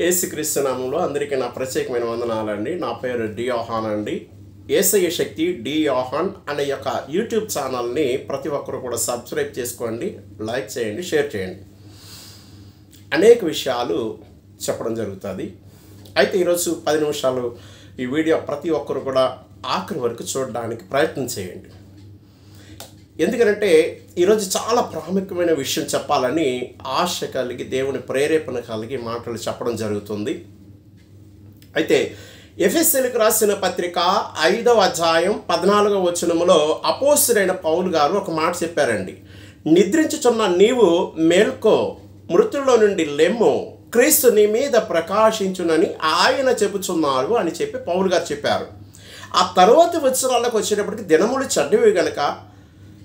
యేసుక్రీస్తు నామములో అందరికీ నా ప్రత్యేకమైన వందనాలండి. నా పేరు డి యోహాన్ అండి. యేసయ్య శక్తి డి యోహాన్ అనే యొక్క యూట్యూబ్ ఛానల్ని ప్రతి ఒక్కరు కూడా సబ్స్క్రైబ్ చేసుకోండి, లైక్ చేయండి, షేర్ చేయండి. అనేక విషయాలు చెప్పడం జరుగుతుంది. అయితే ఈరోజు 10 నిమిషాలు ఈ వీడియో ప్రతి ఒక్కరు కూడా ఆఖరి వరకు చూడడానికి ప్రయత్నం చేయండి. ఎందుకంటే ఈరోజు చాలా ప్రాముఖ్యమైన విషయం చెప్పాలని ఆశ కలిగి దేవుని ప్రేరేపణ కలిగి మాటలు చెప్పడం జరుగుతుంది. అయితే ఎఫెసీయులకు రాసిన పత్రిక 5వ అధ్యాయం 14వ వచనములో అపోస్తలుడైన పౌలు గారు ఒక మాట చెప్పారండి. నిద్రించుచున్న నీవు మేల్కో, మృతుల్లో నుండి లెమ్ము, క్రీస్తు నీ మీద ప్రకాశించునని ఆయన చెబుతున్నారు అని చెప్పి పౌలు గారు చెప్పారు. ఆ తర్వాత వచనాలకు వచ్చేటప్పటికి దినములు చెడ్డవి గనక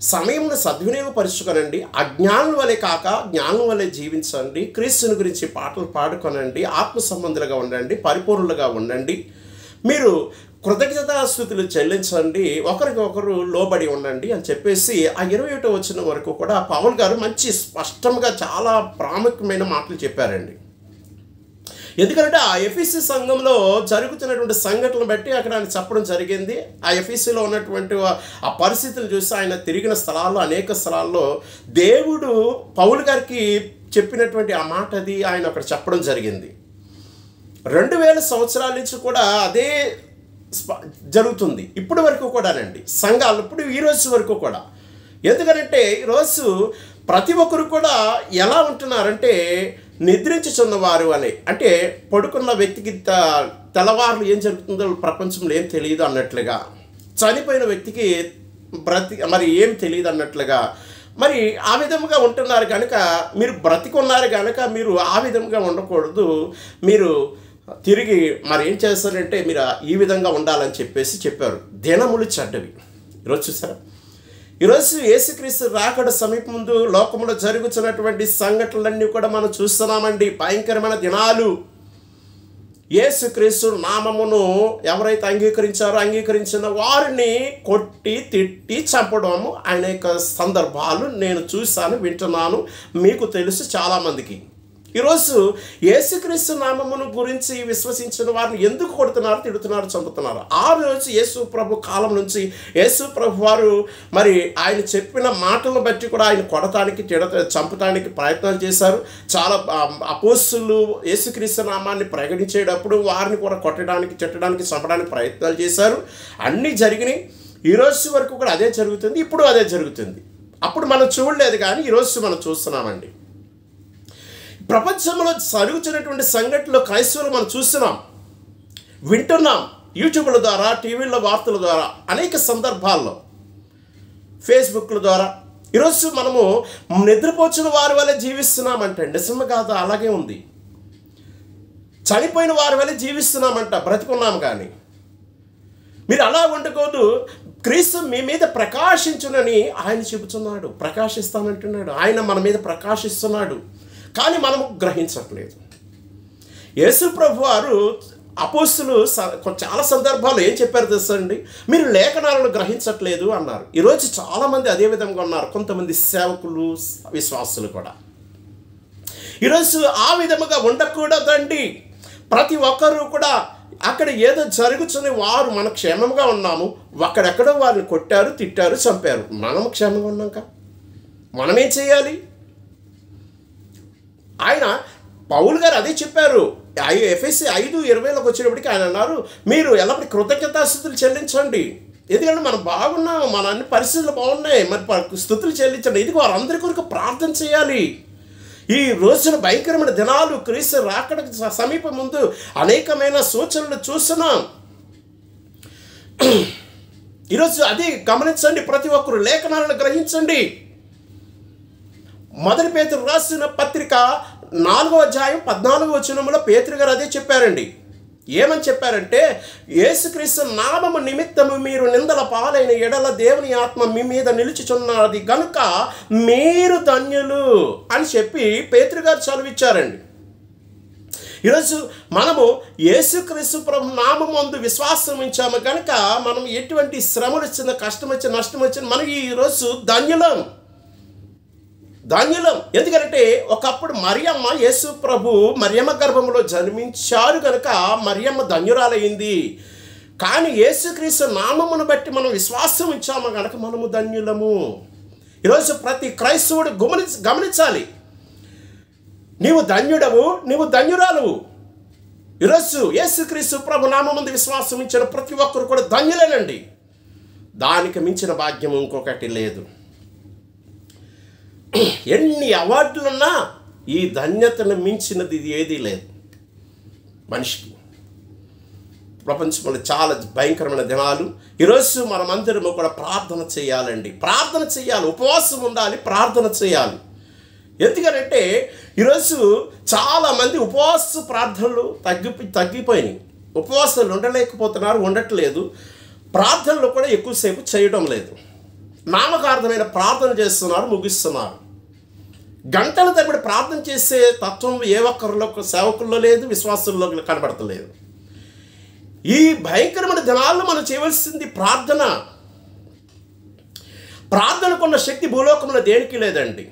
సమయంలో సద్వినియోగపరుచుకొనండి, అజ్ఞానం వలె కాక జ్ఞానం వలె జీవించండి, క్రీస్తుని గురించి పాటలు పాడుకొనండి, ఆత్మ సంబంధులుగా ఉండండి, పరిపూర్ణులుగా ఉండండి, మీరు కృతజ్ఞతాస్తుతులు చెల్లించండి, ఒకరికొకరు లోబడి ఉండండి అని చెప్పేసి ఆ 21వ వచనం వరకు కూడా పౌలు గారు మంచి స్పష్టంగా చాలా ప్రాముఖ్యమైన మాటలు చెప్పారండి. ఎందుకంటే ఆ ఎఫెసీ సంఘంలో జరుగుతున్నటువంటి సంఘటనలు బట్టి అక్కడ ఆయన చెప్పడం జరిగింది. ఆ ఎఫెసీలో ఉన్నటువంటి ఆ పరిస్థితులు చూసి ఆయన తిరిగిన స్థలాల్లో అనేక స్థలాల్లో దేవుడు పౌలు గారికి చెప్పినటువంటి ఆ మాట అది ఆయన అక్కడ చెప్పడం జరిగింది. 2000 సంవత్సరాల నుంచి కూడా అదే జరుగుతుంది. ఇప్పటి వరకు కూడానండి సంఘాలు ఇప్పుడు ఈ రోజు వరకు కూడా. ఎందుకంటే ఈరోజు ప్రతి ఒక్కరు కూడా ఎలా ఉంటున్నారంటే నిద్రించుచున్నవారు అని, అంటే పడుకున్న వ్యక్తికి తెల్లవారులు ఏం జరుగుతుందో ప్రపంచంలో ఏం తెలియదు అన్నట్లుగా, చనిపోయిన వ్యక్తికి మరి ఏం తెలియదు అన్నట్లుగా మరి ఆ విధంగా ఉంటున్నారు కనుక మీరు బ్రతికున్నారు కనుక మీరు ఆ విధంగా ఉండకూడదు, మీరు తిరిగి మరి ఏం చేస్తారంటే మీరు ఈ విధంగా ఉండాలని చెప్పేసి చెప్పారు. దినములు చెడ్డవి. ఈరోజు చూసారా, ఈరోజు యేసుక్రీస్తు రాకడ సమీప ముందు లోకంలో జరుగుతున్నటువంటి సంఘటనలన్నీ కూడా మనం చూస్తున్నామండి. భయంకరమైన దినాలు. యేసుక్రీస్తు నామమును ఎవరైతే అంగీకరించిన వారిని కొట్టి తిట్టి చంపడము ఆయన యొక్క సందర్భాలు నేను చూశాను, వింటున్నాను, మీకు తెలుసు చాలామందికి. ఈరోజు యేసుక్రీస్తు నామమును గురించి విశ్వసించిన వారిని ఎందుకు కొడుతున్నారు, తిడుతున్నారు, చంపుతున్నారు? ఆ రోజు యేసు ప్రభు కాలం నుంచి యేసు ప్రభు వారు మరి ఆయన చెప్పిన మాటలను బట్టి కూడా ఆయన కొడటానికి చంపటానికి ప్రయత్నాలు చేశారు. చాలా అపోస్తలులు యేసుక్రీస్తు నామాన్ని ప్రకటించేటప్పుడు వారిని కూడా కొట్టడానికి, తిట్టడానికి, చంపడానికి ప్రయత్నాలు చేశారు. అన్నీ జరిగినాయి. ఈరోజు వరకు కూడా అదే జరుగుతుంది. ఇప్పుడు అదే జరుగుతుంది. అప్పుడు మనం చూడలేదు కానీ ఈరోజు మనం చూస్తున్నామండి. ప్రపంచంలో జరుగుతున్నటువంటి సంఘటనలు క్రైస్తవులు మనం చూస్తున్నాం, వింటున్నాం, యూట్యూబ్ల ద్వారా, టీవీల వార్తల ద్వారా, అనేక సందర్భాల్లో ఫేస్బుక్ల ద్వారా. ఈరోజు మనము నిద్రపోచిన వారి వల్ల జీవిస్తున్నామంటే నిజమే కాదు, అలాగే ఉంది. చనిపోయిన వారి వల్ల జీవిస్తున్నామంట, బ్రతికున్నాం. కానీ మీరు అలా ఉండకూడదు. క్రీస్తు మీ మీద ప్రకాశించునని ఆయన చెబుతున్నాడు, ప్రకాశిస్తానంటున్నాడు. ఆయన మన మీద ప్రకాశిస్తున్నాడు, కానీ మనము గ్రహించట్లేదు. యేసు ప్రభు వారు అపోస్తలులు చాలా సందర్భాలు ఏం చెప్పారు తెలుసండి, మీరు లేఖనాలను గ్రహించట్లేదు అన్నారు. ఈరోజు చాలామంది అదే విధంగా ఉన్నారు. కొంతమంది సేవకులు, విశ్వాసులు కూడా ఈరోజు ఆ విధముగా ఉండకూడదండి. ప్రతి ఒక్కరూ కూడా అక్కడ ఏదో జరుగుతున్న వారు మనం క్షేమంగా ఉన్నాము, అక్కడెక్కడో వారిని కొట్టారు, తిట్టారు, చంపారు. మనము క్షేమంగా ఉన్నాక మనమేం చేయాలి? ఆయన పౌలు గారు అదే చెప్పారు. ఎఫెసీ 5:20లోకి వచ్చేటప్పటికి ఆయన అన్నారు, మీరు ఎల్లప్పుడూ కృతజ్ఞతాస్తుతులు చెల్లించండి. ఎందుకంటే మనం బాగున్నాము, మన అన్ని పరిస్థితులు బాగున్నాయి, మరి స్తుతులు చెల్లించండి. ఇది వారందరి కొరకు ప్రార్థన చేయాలి. ఈ రోజున భయంకరమైన దినాలు, క్రీస్తు రాకడ సమీప ముందు అనేకమైన సూచనలు చూస్తున్నాం. ఈరోజు అది గమనించండి. ప్రతి ఒక్కరు లేఖనాలను గ్రహించండి. మొదటి పేతురు రాసిన పత్రిక 4వ అధ్యాయం 14వ వచనంలో పేతురు గారు అదే చెప్పారండి. ఏమని చెప్పారంటే, యేసుక్రీస్తు నామము నిమిత్తము మీరు నిందల పాలైన ఎడల దేవుని ఆత్మ మీ మీద నిలుచుచున్నది గనుక మీరు ధన్యులు అని చెప్పి పేతురు గారు చదివిచ్చారండి. ఈరోజు మనము యేసుక్రీస్తు ప్రభు నామమందు విశ్వాసం ఉంచాము కనుక మనం ఎటువంటి శ్రమలు వచ్చినా, కష్టం వచ్చినా, నష్టం వచ్చినా మనకి ఈరోజు ధన్యులం. ధన్యులం. ఎందుకంటే ఒకప్పుడు మరియమ్మ యేసు ప్రభు మరియమ్మ గర్భంలో జన్మించారు కనుక మరియమ్మ ధన్యురాలయ్యింది. కానీ యేసుక్రీస్తు నామమును బట్టి మనం విశ్వాసం ఇచ్చాము కనుక మనము ధన్యులము. ఈరోజు ప్రతి క్రైస్తవుడు గమనించాలి, నీవు ధన్యుడవు, నీవు ధన్యురాలువు. ఈరోజు యేసుక్రీస్తు ప్రభు నామముందు విశ్వాసం ఇచ్చిన ప్రతి ఒక్కరు కూడా ధన్యులేనండి. దానికి మించిన భాగ్యం ఇంకొకటి లేదు. ఎన్ని అవార్డులున్నా ఈ ధన్యతను మించినది ఏదీ లేదు మనిషికి. ప్రపంచంలో చాలా భయంకరమైన దినాలు. ఈరోజు మనమందరము కూడా ప్రార్థన చేయాలండి, ప్రార్థన చేయాలి, ఉపవాసం ఉండాలి, ప్రార్థన చేయాలి. ఎందుకంటే ఈరోజు చాలామంది ఉపవాస ప్రార్థనలు తగ్గిపోయినాయి. ఉపవాసాలు ఉండలేకపోతున్నారు, ఉండట్లేదు. ప్రార్థనలు కూడా ఎక్కువసేపు చేయడం లేదు. నామకార్థమైన ప్రార్థన చేస్తున్నారు, ముగిస్తున్నారు. గంటల తరబడి ప్రార్థన చేసే తత్వం ఏ ఒక్కరిలో సేవకుల్లో లేదు, విశ్వాసుల్లో కనబడతలేదు. ఈ భయంకరమైన దినాల్లో మనం చేయవలసింది ప్రార్థన. ప్రార్థనకున్న శక్తి భూలోకంలో దేనికి లేదండి.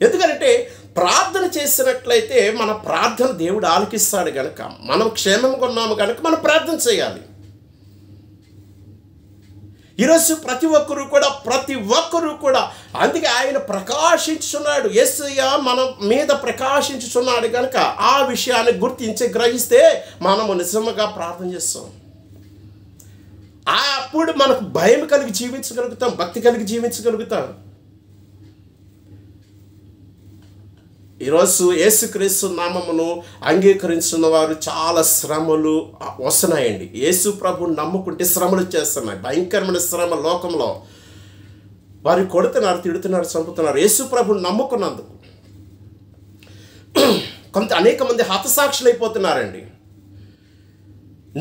ఎందుకంటే ప్రార్థన చేసినట్లయితే మన ప్రార్థన దేవుడు ఆలకిస్తాడు కనుక, మనం క్షేమంగా ఉన్నాము కనుక మనం ప్రార్థన చేయాలి. ఈరోజు ప్రతి ఒక్కరూ కూడా అందుకే ఆయన ప్రకాశించుచున్నాడు. యేసయ్య మన మీద ప్రకాశించుచున్నాడు కనుక ఆ విషయాన్ని గుర్తించి గ్రహిస్తే మనము నిజంగా ప్రార్థన చేస్తాం. అప్పుడు మనకు భయం కలిగి జీవించగలుగుతాం, భక్తి కలిగి జీవించగలుగుతాం. ఈరోజు యేసుక్రీస్తు నామమును అంగీకరించిన వారు చాలా శ్రమలు వస్తున్నాయండి. యేసు ప్రభుని నమ్ముకుంటే శ్రమలు చేస్తున్నాయి, భయంకరమైన శ్రమ లోకంలో. వారు కొడుతున్నారు, తిడుతున్నారు, చంపుతున్నారు యేసు ప్రభుని నమ్ముకున్నందుకు. అనేక మంది హతసాక్షులు అయిపోతున్నారండి.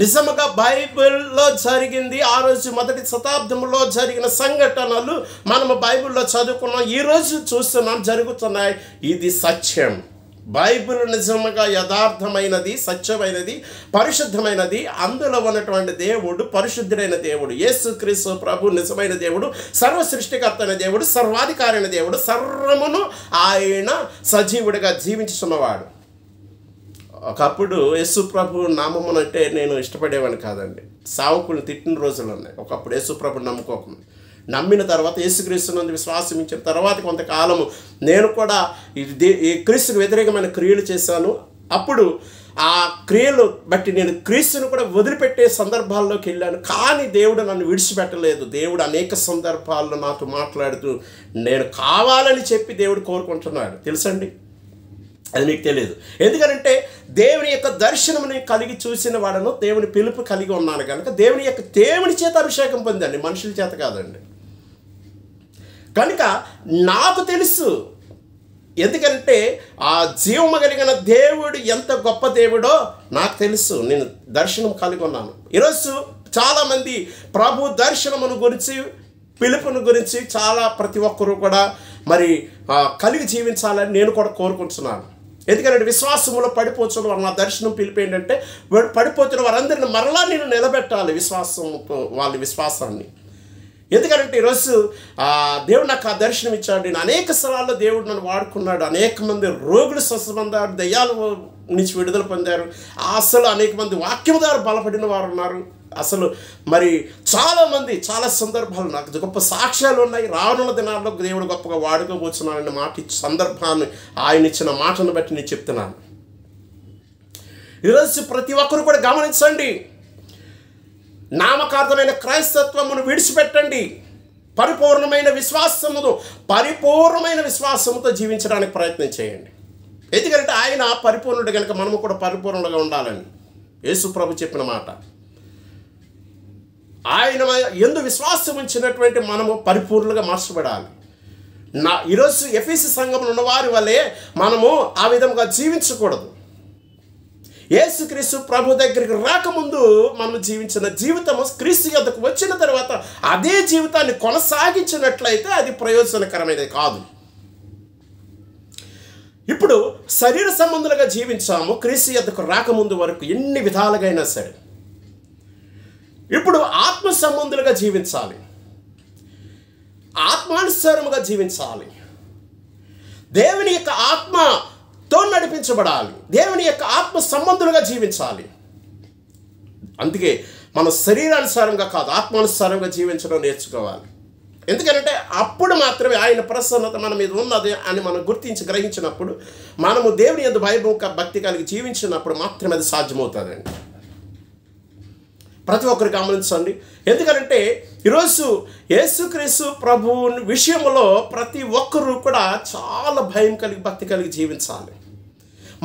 నిజముగా బైబిల్లో జరిగింది, ఆ రోజు మొదటి శతాబ్దంలో జరిగిన సంఘటనలు మనము బైబిల్లో చదువుకున్నాం, ఈరోజు చూస్తున్నాం, జరుగుతున్నాయి. ఇది సత్యం. బైబిల్ నిజముగా యథార్థమైనది, సత్యమైనది, పరిశుద్ధమైనది. అందులో ఉన్నటువంటి దేవుడు పరిశుద్ధుడైన దేవుడు. యేసుక్రీస్తు ప్రభు నిజమైన దేవుడు, సర్వ సృష్టికర్త అయిన దేవుడు, సర్వాధికారి అయిన దేవుడు. సర్వమును ఆయన సజీవుడిగా జీవించుతున్నవాడు. ఒకప్పుడు యేసు ప్రభు నామమును అంటే నేను ఇష్టపడేవాడిని కాదండి. సావుకుని తిట్టిన రోజులు ఉన్నాయి. ఒకప్పుడు యేసు ప్రభుని నమ్ముకోకుండా, నమ్మిన తర్వాత యేసుక్రీస్తునందు విశ్వాసం ఇచ్చిన తర్వాత కొంతకాలము నేను కూడా ఈ క్రీస్తుకు వ్యతిరేకమైన క్రియలు చేశాను. అప్పుడు ఆ క్రియలు బట్టి నేను క్రీస్తును కూడా వదిలిపెట్టే సందర్భాల్లోకి వెళ్ళాను. కానీ దేవుడు నన్ను విడిచిపెట్టలేదు. దేవుడు అనేక సందర్భాల్లో నాతో మాట్లాడుతూ నేను కావాలని చెప్పి దేవుడు కోరుకుంటున్నాడు. తెలుసండి, అది మీకు తెలియదు. ఎందుకంటే దేవుని యొక్క దర్శనముని కలిగి చూసిన వాడను, దేవుని పిలుపు కలిగి ఉన్నాను కనుక దేవుని చేత అభిషేకం పొందండి, మనుషుల చేత కాదండి. కనుక నాకు తెలుసు, ఎందుకంటే ఆ జీవము కలిగిన దేవుడు ఎంత గొప్ప దేవుడో నాకు తెలుసు. నేను దర్శనం కలిగి ఉన్నాను. ఈరోజు చాలామంది ప్రభు దర్శనమును గురించి, పిలుపును గురించి ప్రతి ఒక్కరూ కూడా మరి కలిగి జీవించాలని నేను కూడా కోరుకుంటున్నాను. ఎందుకంటే విశ్వాసములో పడిపోతున్న వారు, నా దర్శనం పిలిపి ఏంటంటే పడిపోతున్న వారందరిని మరలా నేను నిలబెట్టాలి విశ్వాసంతో, వాళ్ళ విశ్వాసాన్ని. ఎందుకంటే ఈరోజు దేవుడు నాకు ఆ దర్శనం ఇచ్చాడు. నేను అనేక స్థలాల్లో దేవుడు నన్ను వాడుకున్నాడు. అనేక మంది రోగులు స్వస్థపడ్డారు, దయ్యాల నుంచి విడుదల పొందారు. అసలు అనేక మంది వాక్యం ద్వారా బలపడిన వారు ఉన్నారు. అసలు మరి చాలామంది చాలా సందర్భాలు నాకు గొప్ప సాక్ష్యాలు ఉన్నాయి. రానున్న దినాల్లో దేవుడు గొప్పగా వాడుకోబోతున్నానని మాట ఇచ్చిన సందర్భాన్ని, ఆయన ఇచ్చిన మాటను బట్టి నేను చెప్తున్నాను. ఈరోజు ప్రతి ఒక్కరు కూడా గమనించండి, నామకార్థమైన క్రైస్తత్వమును విడిచిపెట్టండి. పరిపూర్ణమైన విశ్వాసముతో జీవించడానికి ప్రయత్నం చేయండి. ఎందుకంటే ఆయన పరిపూర్ణుడు కనుక మనము కూడా పరిపూర్ణులుగా ఉండాలని యేసు ప్రభు చెప్పిన మాట. ఆయన యందు విశ్వాసం ఉంచినటువంటి మనము పరిపూర్ణంగా మార్చబడాలి. ఈరోజు ఎఫెసీ సంఘంలో ఉన్న వారి వల్లే మనము ఆ విధంగా జీవించకూడదు. యేసుక్రీస్తు ప్రభు దగ్గరికి రాకముందు మనం జీవించిన జీవితము క్రీస్తు యొద్దకు వచ్చిన తర్వాత అదే జీవితాన్ని కొనసాగించినట్లయితే అది ప్రయోజనకరమైనది కాదు. ఇప్పుడు శరీర సంబంధులుగా జీవించాము క్రీస్తు యొద్దకు రాకముందు వరకు ఎన్ని విధాలుగా అయినా సరే. ఇప్పుడు ఆత్మ సంబంధులుగా జీవించాలి, ఆత్మానుసారముగా జీవించాలి. దేవుని యొక్క ఆత్మతో నడిపించబడాలి, దేవుని యొక్క ఆత్మ సంబంధులుగా జీవించాలి. అందుకే మనం శరీరానుసారంగా కాదు, ఆత్మానుసారంగా జీవించడం నేర్చుకోవాలి. ఎందుకంటే అప్పుడు మాత్రమే ఆయన ప్రసన్నత మన మీద ఉన్నది అని మనం గుర్తించి గ్రహించినప్పుడు, మనము దేవుని యందు భక్తి కలిగి జీవించినప్పుడు మాత్రమే అది సాధ్యమవుతుందండి. ప్రతి ఒక్కరు గమనించండి. ఎందుకంటే ఈరోజు యేసుక్రీస్తు ప్రభు విషయంలో ప్రతి ఒక్కరూ కూడా చాలా భయం కలిగి భక్తి కలిగి జీవించాలి.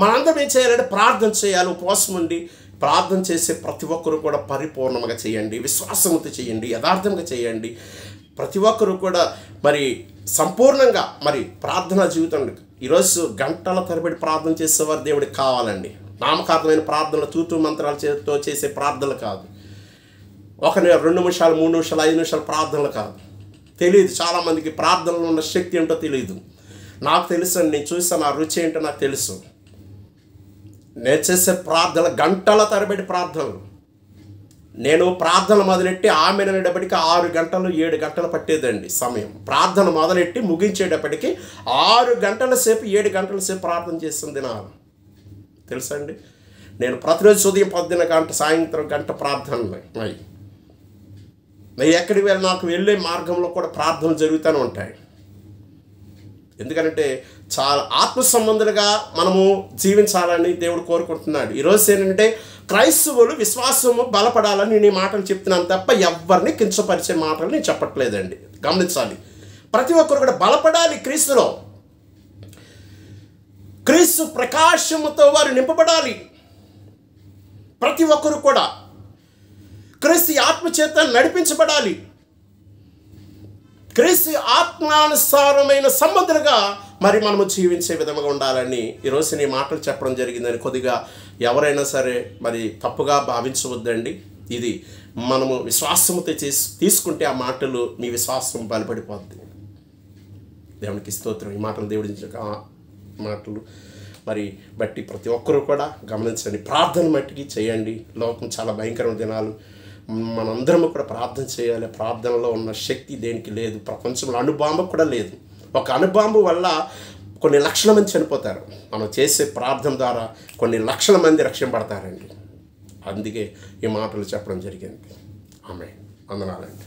మనందరం ఏం చేయాలంటే ప్రార్థన చేయాలి, ఉపవాసం ఉండి ప్రార్థన చేసే ప్రతి ఒక్కరూ కూడా పరిపూర్ణంగా చేయండి, విశ్వాసంతో చేయండి, యథార్థంగా చేయండి. ప్రతి ఒక్కరూ కూడా మరి సంపూర్ణంగా మరి ప్రార్థనా జీవితం. ఈరోజు గంటల తరబడి ప్రార్థన చేసేవారు దేవుడికి కావాలండి. నామకార్థమైన ప్రార్థనలు తూతు మంత్రాల చేతితో చేసే ప్రార్థనలు కాదు, 1 2 నిమిషాలు 3 నిమిషాలు 5 నిమిషాలు ప్రార్థనలు కాదు. తెలియదు చాలామందికి ప్రార్థనలో ఉన్న శక్తి ఏంటో తెలియదు. నాకు తెలుసు అండి, నేను చూసాను, ఆ రుచి ఏంటో నాకు తెలుసు. నేను చేసే ప్రార్థన గంటల తరబడి ప్రార్థనలు. నేను ప్రార్థన మొదలెట్టి ఆమె అనేటప్పటికి 6 గంటలు 7 గంటలు పట్టేదండి సమయం. ప్రార్థన మొదలెట్టి ముగించేటప్పటికి 6 గంటల సేపు 7 గంటల సేపు ప్రార్థన చేస్తుంది నాకు తెలుసా అండి. నేను ప్రతిరోజు ఉదయం 10 గంట, సాయంత్రం గంట ప్రార్థనలు అవి. నేను ఎక్కడికి వెళ్ళి నాకు వెళ్ళే మార్గంలో కూడా ప్రార్థనలు జరుగుతూనే ఉంటాయి. ఎందుకంటే చాలా ఆత్మ సంబంధులుగా మనము జీవించాలని దేవుడు కోరుకుంటున్నాడు. ఈరోజు ఏంటంటే క్రైస్తవులు విశ్వాసము బలపడాలని నేను ఈ మాటలు చెప్తున్నాను తప్ప ఎవరిని కించపరిచే మాటలు నేను చెప్పట్లేదండి. గమనించాలి, ప్రతి ఒక్కరు కూడా బలపడాలి క్రీస్తులో. క్రీస్తు ప్రకాశముతో వారు నింపబడాలి. ప్రతి ఒక్కరు కూడా క్రీస్తు ఆత్మ చేత నడిపించబడాలి. క్రీస్తు ఆత్మానుసారమైన సంబంధులుగా మరి మనము జీవించే విధంగా ఉండాలని ఈరోజు నేను మాటలు చెప్పడం జరిగిందని కొద్దిగా ఎవరైనా సరే మరి తప్పుగా భావించవద్దండి. ఇది మనము విశ్వాసంతో తీసుకుంటే ఆ మాటలు మీ విశ్వాసం బలపడిపోద్ది. దేవునికి స్తోత్రం. ఈ మాటలు దేవుడి మాటలు మరి బట్టి ప్రతి ఒక్కరూ కూడా గమనించండి, ప్రార్థన మట్టికి చేయండి. లోకం చాలా భయంకరమైన దినాలు, మనందరము కూడా ప్రార్థన చేయాలి. ప్రార్థనలో ఉన్న శక్తి దేనికి లేదు, ప్రపంచంలో అణుబాంబు కూడా లేదు. ఒక అణుబాంబు వల్ల కొన్ని లక్షల మంది చనిపోతారు. మనం చేసే ప్రార్థన ద్వారా కొన్ని లక్షల మంది రక్షింపబడతారండి. అందుకే ఈ మాటలు చెప్పడం జరిగింది. ఆమేన్. వందనాలండి.